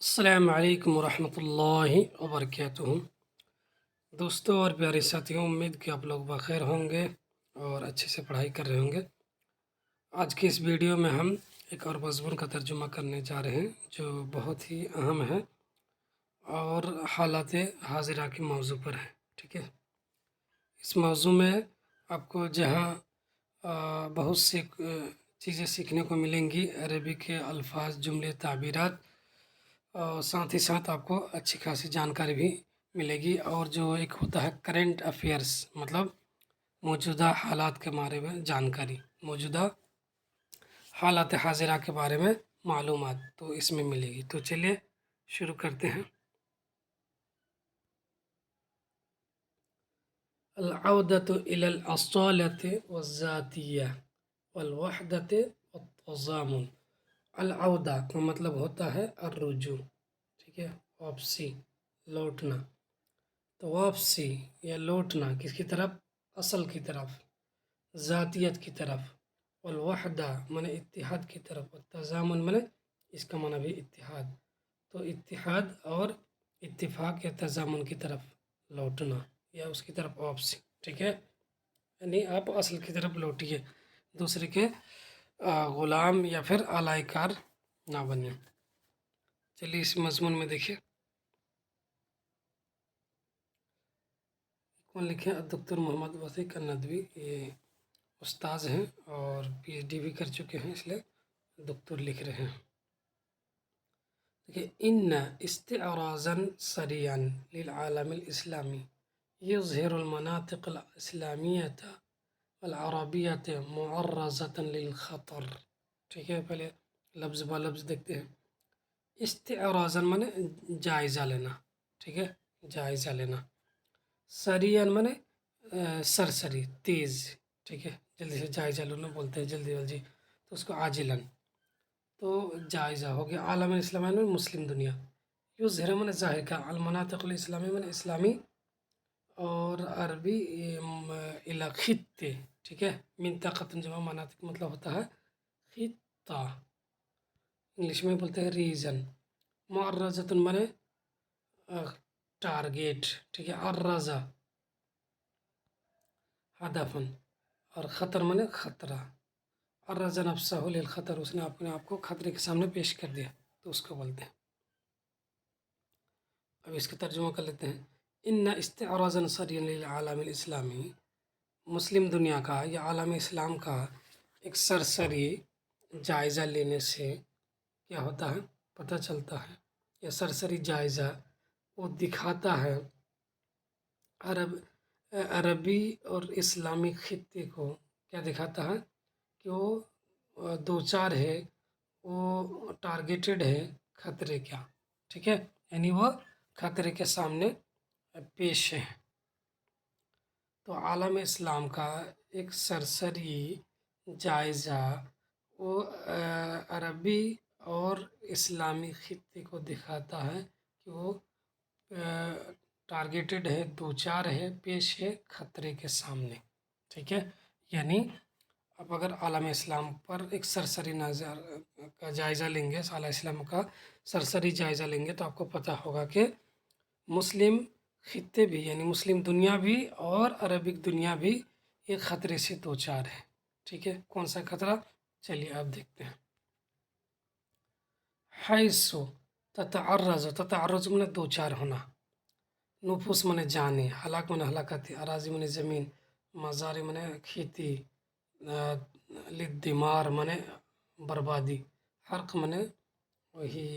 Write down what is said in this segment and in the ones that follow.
السلام علیکم ورحمۃ اللہ وبرکاتہ۔ دوستوں اور پیارے ساتھیوں، امید کہ آپ لوگ بخیر ہوں گے اور اچھے سے پڑھائی کر رہے ہوں گے۔ آج کی اس ویڈیو میں ہم ایک اور مضمون کا ترجمہ کرنے جا رہے ہیں جو بہت ہی اہم ہے اور حالات حاضرہ کے موضوع پر ہے، ٹھیک ہے۔ اس موضوع میں آپ کو جہاں بہت سی چیزیں سیکھنے کو ملیں گی، عربی کے الفاظ، جملے، تعبیرات، اور ساتھ ہی ساتھ آپ کو اچھی خاصی جانکاری بھی ملے گی، اور جو ایک ہوتا ہے کرنٹ افیئرس، مطلب موجودہ حالات کے بارے میں جانکاری، موجودہ حالات حاضرہ کے بارے میں معلومات تو اس میں ملے گی۔ تو چلیے شروع کرتے ہیں۔ العودة إلى الأصالة والذاتية والوحدة والتضامن۔ العودہ کا مطلب ہوتا ہے الرجوع، ٹھیک ہے، واپسی، لوٹنا۔ تو واپسی یا لوٹنا کس کی طرف؟ اصل کی طرف، ذاتیت کی طرف۔ والوحدہ معنی اتحاد کی طرف، والتضامن معنی اس کا معنی بھی اتحاد۔ تو اتحاد اور اتفاق یا تضامن کی طرف لوٹنا یا اس کی طرف واپسی، ٹھیک ہے، یعنی آپ اصل کی طرف لوٹیے، دوسرے کے غلام یا پھر آلائے کار نہ بنیں۔ چلیے اس مضمون میں دیکھیں، کون لکھے؟ دکتر محمد وسیع ندوی، یہ استاذ ہیں اور پی ایچ ڈی بھی کر چکے ہیں، اس لیے دکتور لکھ رہے ہیں۔ دیکھیے، ان استعراضا سریعا للعالم الاسلامی يظهر المناطق الاسلامیة والعربیة معرضة للخطر۔ ٹھیک ہے، پہلے لفظ با لفظ دیکھتے ہیں۔ استعراضا مانے جائزہ لینا، ٹھیک ہے، جائزہ لینا۔ سریعا مانے سرسری، تیز، ٹھیک ہے، جلدی سے جائزہ لینا بولتے ہیں، جلدی جلدی، تو اس کو عاجلا، تو جائزہ ہو گیا۔ عالم اسلامی میں مسلم دنیا، یظہر مانے ظاہر کا، المناطق الاسلامی مانے اسلامی، اور عربی خطے، ٹھیک ہے، منطقۃ جمع مناطق مطلب ہوتا ہے خطہ، انگلش میں بولتے ہیں ریجن۔ معرضۃ مانے ٹارگیٹ، ٹھیک ہے، عرضہ ہدفن، اور خطر مانے خطرہ۔ عرض نفسہ للخطر، اس نے اپنے آپ کو خطرے کے سامنے پیش کر دیا، تو اس کو بولتے ہیں۔ اب اس کا ترجمہ کر لیتے ہیں۔ ان استعراضا سريعا للعالم الاسلامی، مسلم دنیا کا یا عالم اسلام کا ایک سرسری جائزہ لینے سے کیا ہوتا ہے؟ پتہ چلتا ہے، یا سرسری جائزہ وہ دکھاتا ہے عربی اور اسلامی خطے کو، کیا دکھاتا ہے؟ کہ وہ دوچار ہے، وہ ٹارگیٹڈ ہے خطرے کا، ٹھیک ہے، یعنی وہ خطرے کے سامنے پیش ہے۔ تو عالم اسلام کا ایک سرسری جائزہ وہ عربی اور اسلامی خطے کو دکھاتا ہے کہ وہ ٹارگیٹڈ ہے، دوچار ہے، پیش ہے خطرے کے سامنے، ٹھیک ہے۔ یعنی اب اگر عالم اسلام پر ایک سرسری نظر کا جائزہ لیں گے، عالم اسلام کا سرسری جائزہ لیں گے، تو آپ کو پتہ ہوگا کہ مسلم خطے بھی، یعنی مسلم دنیا بھی اور عربک دنیا بھی ایک خطرے سے دوچار ہے، ٹھیک ہے۔ کون سا خطرہ؟ چلیے آپ دیکھتے ہیں۔ حیث تتعرض من دوچار ہونا، نفوس من جانے، ہلاک من ہلاکتی، اراضی من زمین، مزار من کھیتی، للدمار من بربادی، حرق من وہی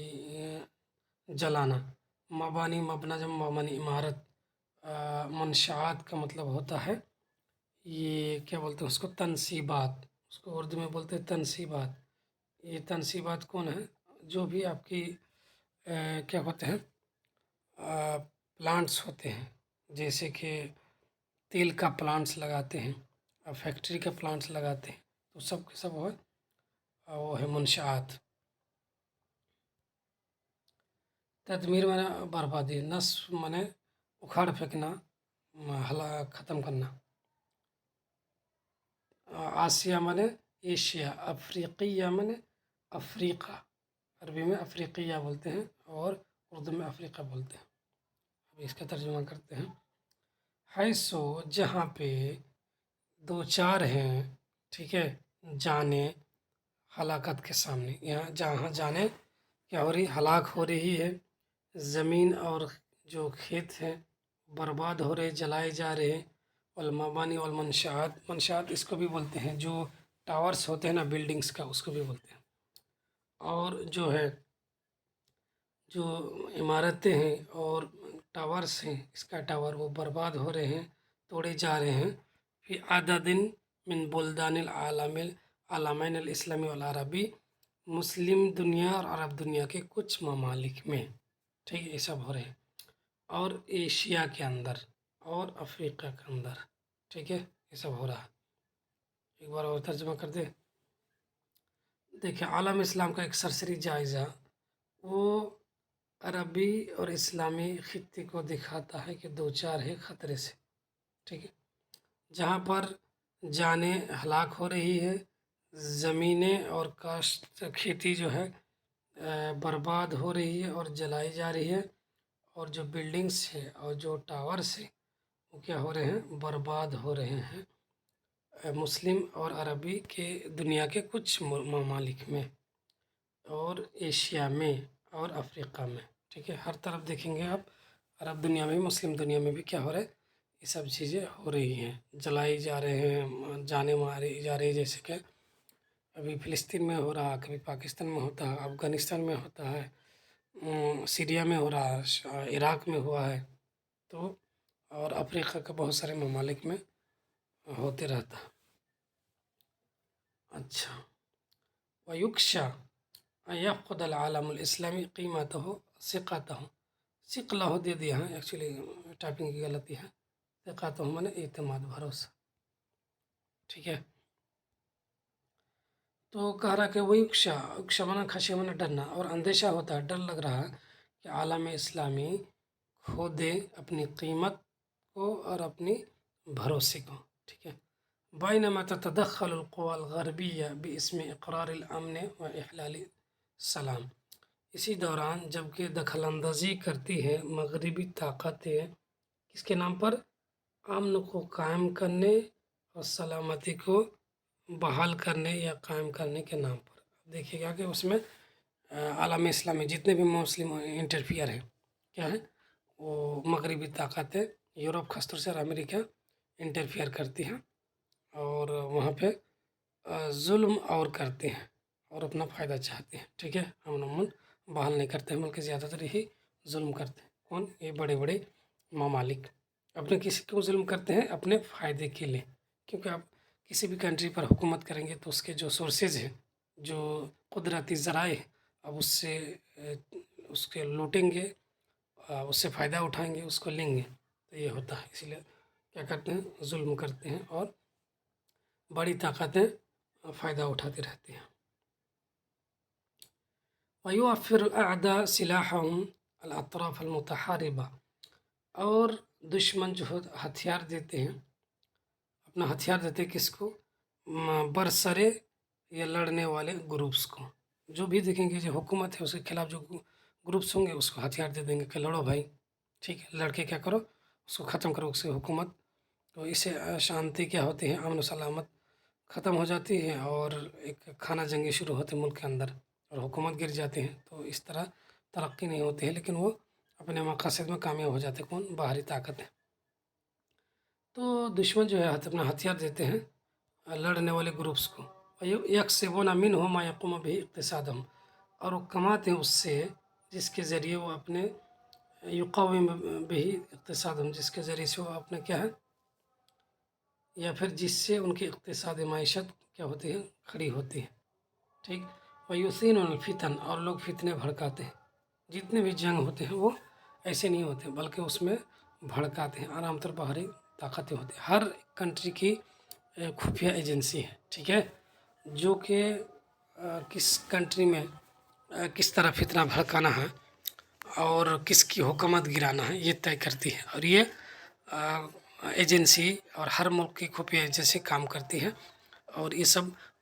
جلانا، مبانی مبنا جب مبنی عمارت، منشآت کا مطلب ہوتا ہے یہ کیا بولتے ہیں اس کو؟ تنصیبات، اس کو اردو میں بولتے ہیں تنصیبات۔ یہ تنصیبات کون ہیں؟ جو بھی آپ کی کیا ہوتے ہیں پلانٹس ہوتے ہیں، جیسے کہ تیل کا پلانٹس لگاتے ہیں اور فیکٹری کا پلانٹس لگاتے ہیں، تو سب کے سب وہ ہے منشآت۔ تدمیر مانے بربادی، نصف مانے اکھاڑ پھینکنا، ختم کرنا۔ آسیہ مانے ایشیا، افریقیہ مانے افریقہ، عربی میں افریقیہ بولتے ہیں اور اردو میں افریقہ بولتے ہیں. اب اس کا ترجمہ کرتے ہیں. حیثو جہاں پہ دو چار ہیں، ٹھیک ہے، جانے ہلاکت کے سامنے، یہاں جہاں جانے کیا ہو رہی، ہلاک ہو رہی ہے، زمین اور جو کھیت ہیں برباد ہو رہے، جلائے جا رہے ہیں. والمبانی والمنشآت، منشآت اس کو بھی بولتے ہیں، جو ٹاورس ہوتے ہیں نا بلڈنگس کا، اس کو بھی بولتے ہیں. اور جو ہے جو عمارتیں ہیں اور ٹاورس ہیں، اس کا ٹاور وہ برباد ہو رہے ہیں، توڑے جا رہے ہیں. فی عدد من بلدان العالمین الاسلامی والعربی، مسلم دنیا اور عرب دنیا کے کچھ ممالک میں، ٹھیک ہے، یہ سب ہو رہے ہیں. اور ایشیا کے اندر اور افریقہ کے اندر، ٹھیک ہے، یہ سب ہو رہا ہے. ایک بار اور ترجمہ کر دیں. دیکھیں، عالم اسلام کا ایک سرسری جائزہ وہ عربی اور اسلامی خطے کو دکھاتا ہے کہ دو چار ہے خطرے سے، ٹھیک ہے، جہاں پر جانیں ہلاک ہو رہی ہے، زمینیں اور کاشت کھیتی جو ہے برباد ہو رہی ہے اور جلائی جا رہی ہے، اور جو بلڈنگس ہے اور جو ٹاورس ہے وہ کیا ہو رہے ہیں، برباد ہو رہے ہیں مسلم اور عربی کے دنیا کے کچھ ممالک میں اور ایشیا میں اور افریقہ میں، ٹھیک ہے. ہر طرف دیکھیں گے آپ، عرب دنیا میں مسلم دنیا میں بھی کیا ہو رہا ہے، یہ سب چیزیں ہو رہی ہیں، جلائی جا رہے ہیں، جانیں ماری جا رہی، جیسے کہ ابھی فلسطین میں ہو رہا، کبھی پاکستان میں ہوتا ہے، افغانستان میں ہوتا ہے، سیریا میں ہو رہا ہے، عراق میں ہوا ہے، تو اور افریقہ کے بہت سارے ممالک میں ہوتے رہتا ہے. اچھا، ویکشا ان یفقد العالم الاسلامی قیمتہ ثقتہ، ثقلہ دے دیا ہے، ایکچولی ٹائپنگ کی غلطی ہے، ثقتہ مانے اعتماد، بھروسہ، ٹھیک ہے. تو کہہ رہا کہ وہ اکشا مانا خشیہ مانا ڈرنا، اور اندیشہ ہوتا ہے، ڈر لگ رہا کہ عالم اسلامی کھو دے اپنی قیمت کو اور اپنی بھروسے کو، ٹھیک ہے. بینما تتدخل القوى الغربیہ باسم اقرار الامن و احلال السلام، اسی دوران جبکہ دخل اندازی کرتی ہے مغربی طاقتیں، کس کے نام پر، امن کو قائم کرنے اور سلامتی کو بحال کرنے یا قائم کرنے کے نام پر. دیکھیے گا کہ اس میں عالم اسلامی جتنے بھی مسلم انٹرفیئر ہیں کیا ہے، وہ مغربی طاقتیں، یورپ خاص طور سے اور امریکہ انٹرفیئر کرتی ہیں اور وہاں پہ ظلم اور کرتے ہیں اور اپنا فائدہ چاہتے ہیں، ٹھیک ہے. امن بحال نہیں کرتے ہیں بلکہ زیادہ تر یہی ظلم کرتے ہیں. کون، یہ بڑے بڑے ممالک اپنے کسی کو ظلم کرتے ہیں اپنے فائدے کے لیے، کیونکہ آپ کسی بھی کنٹری پر حکومت کریں گے تو اس کے جو سورسز ہیں، جو قدرتی ذرائع ہیں، اب اس سے اس کے لوٹیں گے، اس سے فائدہ اٹھائیں گے، اس کو لیں گے، تو یہ ہوتا ہے. اسی لیے کیا کرتے ہیں، ظلم کرتے ہیں اور بڑی طاقتیں فائدہ اٹھاتے رہتے ہیں. وَيُوَفِّرُ الْأَعْدَاءُ سِلَاحَهُمْ الْأَطْرَافَ الْمُتَحَارِبَةَ، اور دشمن جو ہتھیار دیتے ہیں، اپنا ہتھیار دیتے ہیں کس کو، برسرے یا لڑنے والے گروپس کو. جو بھی دیکھیں گے جو حکومت ہے اس کے خلاف جو گروپس ہوں گے اس کو ہتھیار دے دیں گے کہ لڑو بھائی، ٹھیک ہے، لڑ کے کیا کرو، اس کو ختم کرو، اس کی حکومت. تو اس سے شانتی کیا ہوتی ہے، امن و سلامت ختم ہو جاتی ہے اور ایک خانہ جنگی شروع ہوتے ملک کے اندر اور حکومت گر جاتے ہیں. تو اس طرح ترقی نہیں ہوتی ہے، لیکن وہ اپنے مقاصد میں کامیاب ہو جاتے ہیں. کون، باہری طاقتیں. تو دشمن جو ہے اپنا ہتھیار دیتے ہیں لڑنے والے گروپس کو. یکسبون منہ ما یقوم به اقتصادہم، اور وہ کماتے ہیں اس سے جس کے ذریعے وہ اپنے یقوم به اقتصادہم، جس کے ذریعے سے وہ اپنے کیا ہے، یا پھر جس سے ان کی اقتصادی معیشت کیا ہوتی ہے، کھڑی ہوتی ہے، ٹھیک. ویثین الفتن، اور لوگ فتنے بھڑکاتے ہیں. جتنے بھی جنگ ہوتے ہیں وہ ایسے نہیں ہوتے بلکہ اس میں بھڑکاتے ہیں، عام طور باہری طاقتیں ہوتی ہیں. ہر کنٹری کی خفیہ ایجنسی ہے، ٹھیک ہے، جو کہ کس کنٹری میں کس طرح فتنہ بھڑکانا ہے اور کس کی حکومت گرانا ہے یہ طے کرتی ہے. اور یہ ایجنسی اور ہر ملک کی خفیہ ایجنسی کام کرتی ہے اور یہ سب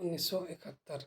1971,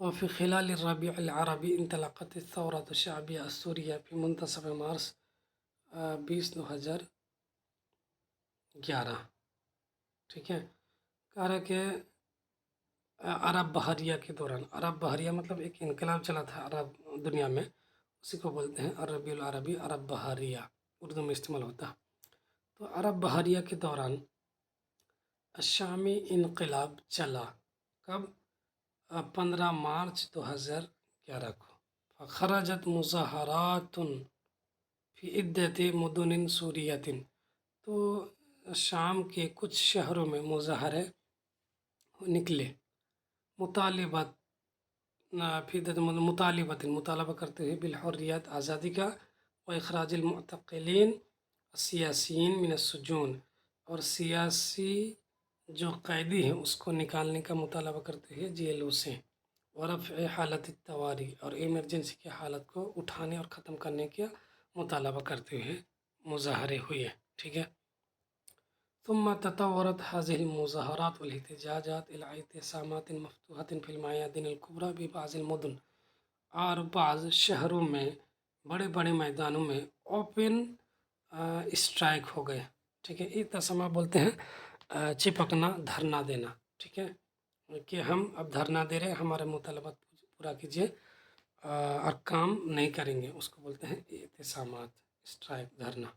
وفي خلال الربيع العربي انطلقت الثورة الشعبية السورية في منتصف مارس 2011، ٹھیک ہے۔ کہہ رہا کہ عرب بحریہ کے دوران، عرب بحریہ مطلب ایک انقلاب چلا تھا عرب دنیا میں، اسی کو بولتے ہیں عربی العربی، عرب بحریہ اردو میں استعمال ہوتا۔ تو عرب بحریہ کے دوران شامی انقلاب چلا، کب؟ 15 مارچ 2011 کو۔ فخرجت مظاہرات فی عدت مدن سوریۃ، تو شام کے کچھ شہروں میں مظاہرے نکلے، مطالبت مطالبہ کرتے ہوئے بالحریت، آزادی کا، و اخراج المعتقلین السیاسیین من السجون، اور سیاسی جو قیدی ہیں اس کو نکالنے کا مطالبہ کرتے ہوئے جیلوں سے، ورفع حالت الطواری، اور ایمرجنسی کی حالت کو اٹھانے اور ختم کرنے کا مطالبہ کرتے ہوئے مظاہرے ہوئے، ٹھیک ہے۔ ثم تطورت هذه المظاهرات والاحتجاجات إلى اعتصامات مفتوحة في الميادين الكبرى ببعض المدن، اور بعض شہروں میں بڑے بڑے میدانوں میں اوپن اسٹرائک ہو گئے، ٹھیک ہے۔ اعتصامات بولتے ہیں چپکنا، دھرنا دینا، ٹھیک ہے، کہ ہم اب دھرنا دے رہے ہیں، ہمارے مطالبات پورا کیجیے اور کام نہیں کریں گے، اس کو بولتے ہیں اعتصامات، اسٹرائک، دھرنا،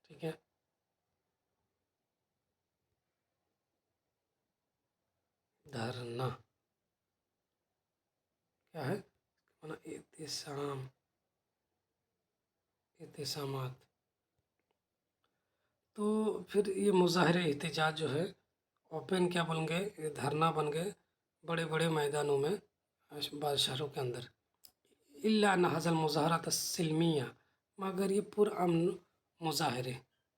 ٹھیک ہے۔ دھرنا کیا ہے؟ اعتصامات۔ تو پھر یہ مظاہرے احتجاج جو ہے اوپن کیا بن گئے، دھرنا بن گئے بڑے بڑے میدانوں میں بعض شہروں کے اندر۔ الا ان هذا المظاہرات السلمیہ، مگر یہ پرامن مظاہرے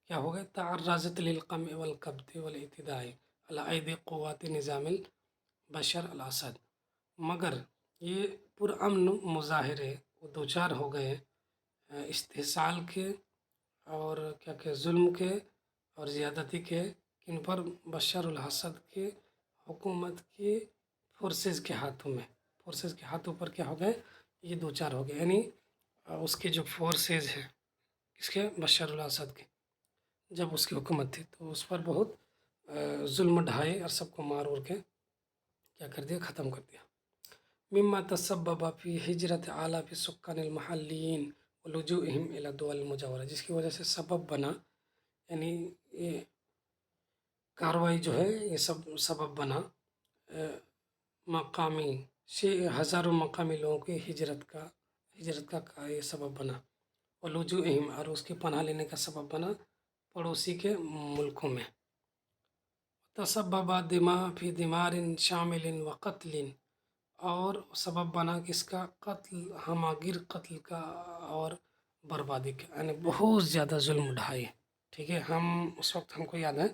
کیا ہو گئے، تعرضت للقمع والقبض والاعتداء علی ایدی قوات نظام بشر الاسد، مگر یہ پرامن مظاہرے دوچار ہو گئے استحصال کے اور کیا کہ ظلم کے اور زیادتی کے، کن پر؟ بشر الاسد کے حکومت کی فورسز کے ہاتھوں میں، فورسز کے ہاتھوں پر کیا ہو گئے، یہ دوچار ہو گئے، یعنی اس کے جو فورسز ہیں، اس کے بشر الاسد کے، جب اس کی حکومت تھی تو اس پر بہت ظلم ڈھائے اور سب کو مار اور کے کیا کر دیا، ختم کر دیا۔ مما تسبب فی ہجرت آلاف سکان المحلیین ولجوئہم الی الدول المجاورہ، جس کی وجہ سے سبب بنا، یعنی یہ کاروائی جو ہے یہ سبب بنا مقامی ہزاروں مقامی لوگوں کی ہجرت کا یہ سبب بنا، ولجوئہم، اور اس کی پناہ لینے کا سبب بنا پڑوسی کے ملکوں میں۔ تسبب فی دمار شامل و قتل، اور سبب بنا کس کا، قتل، ہماگیر قتل کا اور بربادی کا، یعنی بہت زیادہ ظلم ڈھائے، ٹھیک ہے۔ ہم اس وقت ہم کو یاد ہے،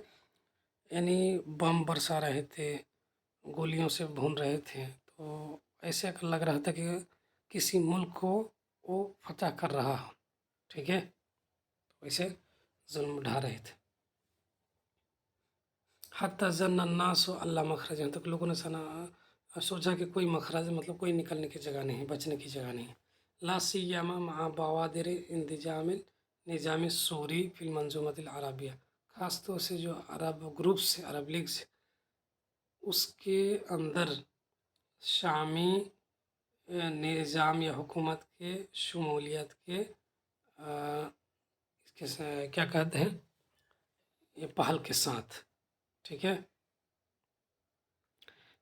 یعنی بم برسا رہے تھے، گولیوں سے بھون رہے تھے، تو ایسے لگ رہا تھا کہ کسی ملک کو وہ فتح کر رہا ہو، ٹھیک ہے، تو ایسے ظلم ڈھا رہے تھے۔ حتی ظن الناس اللہ مخرج، یہاں تک لوگوں نے سوچا کہ کوئی مخرج، مطلب کوئی نکلنے کی جگہ نہیں، بچنے کی جگہ نہیں، لا سیما مع بوادر انسجام نظام سوری فی المنظومۃ العربیہ، خاص طور سے جو عرب گروپس سے، عرب لیگ سے، اس کے اندر شامی نظام یا حکومت کے شمولیت کے کیا کہتے ہیں، یہ پہل کے ساتھ، ٹھیک ہے۔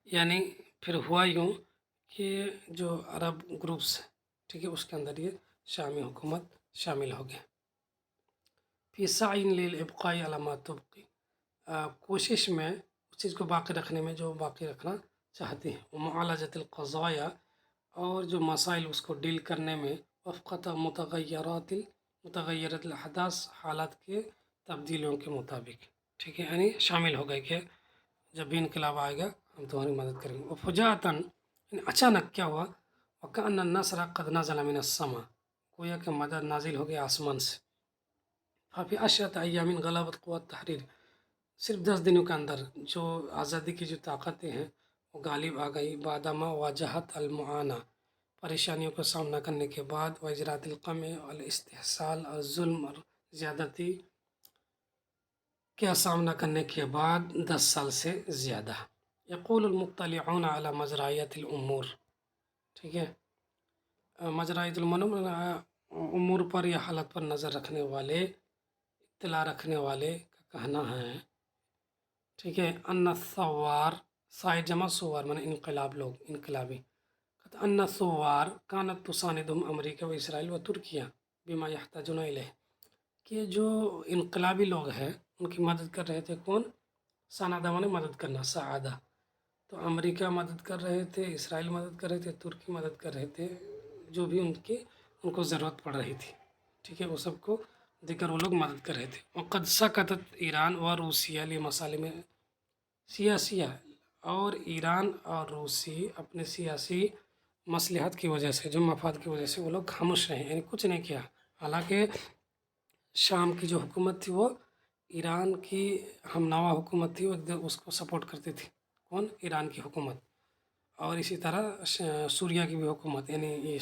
یعنی پھر ہوا یوں کہ جو عرب گروپس، ٹھیک ہے، اس کے اندر یہ شامی حکومت شامل ہو گئے۔ فی سعی للابقاء علی ما تبقی، کوشش میں اس چیز کو باقی رکھنے میں جو باقی رکھنا چاہتے ہیں، ومعالجۃ القضایا، اور جو مسائل اس کو ڈیل کرنے میں، وفقۃ متغیرات الاحداث، حالات کے تبدیلیوں کے مطابق، ٹھیک ہے، یعنی شامل ہو گئے کہ جب بھی انقلاب آئے گا ہم تمہاری مدد کریں گے۔ وفجاءۃ، یعنی اچانک کیا ہوا، وکأن النصر قد نزل من السماء، گویا کہ مدد نازل ہو گئی آسمان سے، فی عشرۃ ایام غلبت قوت تحریر، صرف 10 دنوں کے اندر جو آزادی کی جو طاقتیں ہیں وہ غالب آ گئی، بعدما واجہت المعانہ، پریشانیوں کا سامنا کرنے کے بعد، و اجرات القمع والاستحصال اور ظلم اور زیادتی کا سامنا کرنے کے بعد 10 سال سے زیادہ۔ یقول المطلعون علی مجرایات الامور، ٹھیک ہے، مجرایات امور پر یا حالت پر نظر رکھنے والے، اطلاع رکھنے والے کا کہنا ہے، ٹھیک ہے، ان الثوار، سائر جمع سوار من انقلاب، لوگ انقلابی، ان الثوار کانت تساندهم امریکہ و اسرائیل و ترکیہ بما یحتاجون الیہ، کہ جو انقلابی لوگ ہیں ان کی مدد کر رہے تھے کون؟ ساندہ نے مدد کرنا، سعادہ، تو امریکہ مدد کر رہے تھے، اسرائیل مدد کر رہے تھے، ترکی مدد کر رہے تھے، جو بھی ان کو ضرورت پڑ رہی تھی، ٹھیک ہے، وہ سب کو دیکھ وہ لوگ مدد کر رہے تھے۔ وقد سکتت ایران و روسیہ لمصالح سیاسیہ، اور ایران اور روسی اپنے سیاسی مصلحت کی وجہ سے، جو مفاد کی وجہ سے وہ لوگ خاموش رہے، یعنی کچھ نہیں کیا، حالانکہ شام کی جو حکومت تھی وہ ایران کی ہم نوا حکومت تھی، وہ اس کو سپورٹ کرتی تھی، کون؟ ایران کی حکومت، اور اسی طرح سوریہ کی بھی حکومت، یعنی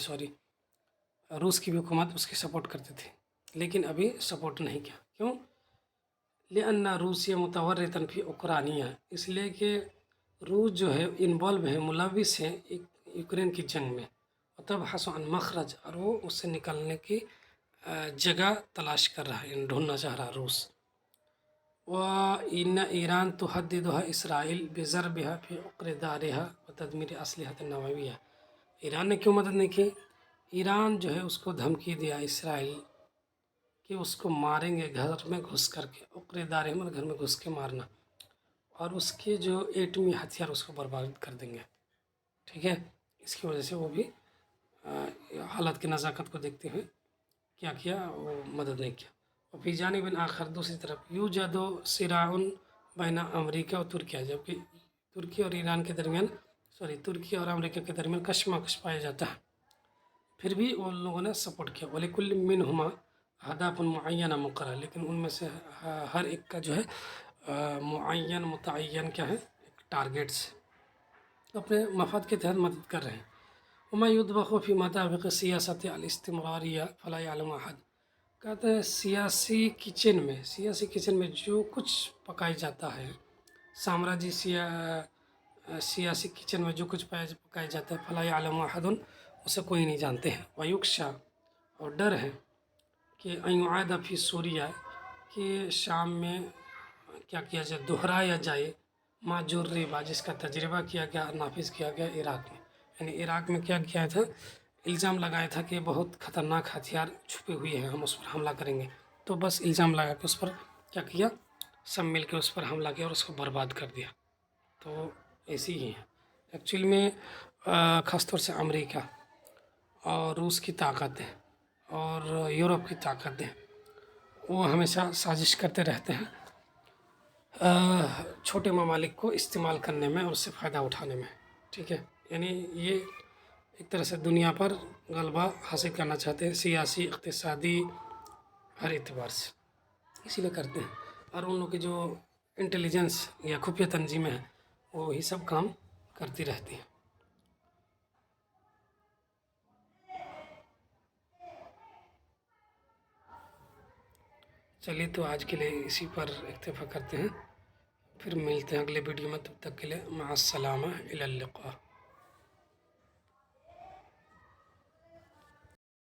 روس کی بھی حکومت اس کی سپورٹ کرتی تھی، لیکن ابھی سپورٹ نہیں کیا، کیوں؟ لأن روسیہ متورطا فی اوکرانیہ، اس لیے کہ روس جو ہے انوالو ہے، ملوث ہے یوکرین کی جنگ میں، وتبحث عن مخرج، اور وہ اس سے نکلنے کی جگہ تلاش کر رہا ہے، ڈھونڈنا چاہ رہا روس۔ وإن ایران تهددها اسرائیل بضربها في عقر دارها وتدمير اسلحة النووية، ایران نے کیوں مدد نہیں کی؟ ایران جو ہے اس کو دھمکی دیا اسرائیل کہ اس کو ماریں گے گھر میں گھس کر کے، عقر دارہ میں گھر میں گھس کے مارنا، اور اس کے جو ایٹمی ہتھیار اس کو برباد کر دیں گے، ٹھیک ہے، اس کی وجہ سے وہ بھی حالت کی نزاکت کو دیکھتے ہوئے کیا کیا؟ وہ مدد نہیں کیا۔ اور فی جانب آخر، دوسری طرف، یوجد صراع بین امریکہ و ترکیہ، جبکہ ترکی اور ایران کے درمیان، ترکی اور امریکہ کے درمیان کشمکش پایا جاتا ہے، پھر بھی ان لوگوں نے سپورٹ کیا۔ وَلِكُلٍّ مِّنْهُمَا اہداف معینہ مقرر، لیکن ان میں سے ہر ایک کا جو ہے متعین کیا ہے؟ ٹارگیٹس، اپنے مفاد کے تحت مدد کر رہے ہیں۔ وما يطبخ في مطابق سیاست الاستمراریہ فلا يعلم احد، کہتے ہیں سیاسی کچن میں جو کچھ پکایا جاتا ہے، سامراجی سیاسی کچن میں جو کچھ پکایا جاتا ہے، فلا يعلم احد، اسے کوئی نہیں جانتے ہیں۔ ویخشا، اور ڈر ہے کہ ان يعاد فی سوریہ، کہ شام میں کیا کیا جائے؟ دہرایا جائے ما جرب، جس کا تجربہ کیا گیا، نافذ کیا گیا عراق میں، یعنی عراق میں کیا کیا تھا؟ الزام لگایا تھا کہ بہت خطرناک ہتھیار چھپے ہوئے ہیں، ہم اس پر حملہ کریں گے، تو بس الزام لگا کے اس پر کیا کیا؟ سب مل کے اس پر حملہ کیا اور اس کو برباد کر دیا۔ تو ایسی ہی ہے ایکچوئل میں، خاص طور سے امریکہ اور روس کی طاقتیں اور یورپ کی طاقتیں، وہ ہمیشہ سازش کرتے رہتے ہیں چھوٹے ممالک کو استعمال کرنے میں اور اس سے فائدہ اٹھانے میں، ٹھیک ہے، یعنی یہ ایک طرح سے دنیا پر غلبہ حاصل کرنا چاہتے ہیں، سیاسی، اقتصادی، ہر اعتبار سے، اسی لیے کرتے ہیں، اور ان لوگ کی جو انٹیلیجنس یا خفیہ تنظیمیں ہیں وہ وہی سب کام کرتی رہتی ہیں۔ چلیے تو آج کے لیے اسی پر اکتفا کرتے ہیں، پھر ملتے ہیں اگلے ویڈیو میں، تب تک کے لیے مع السلامہ، الی اللقاء۔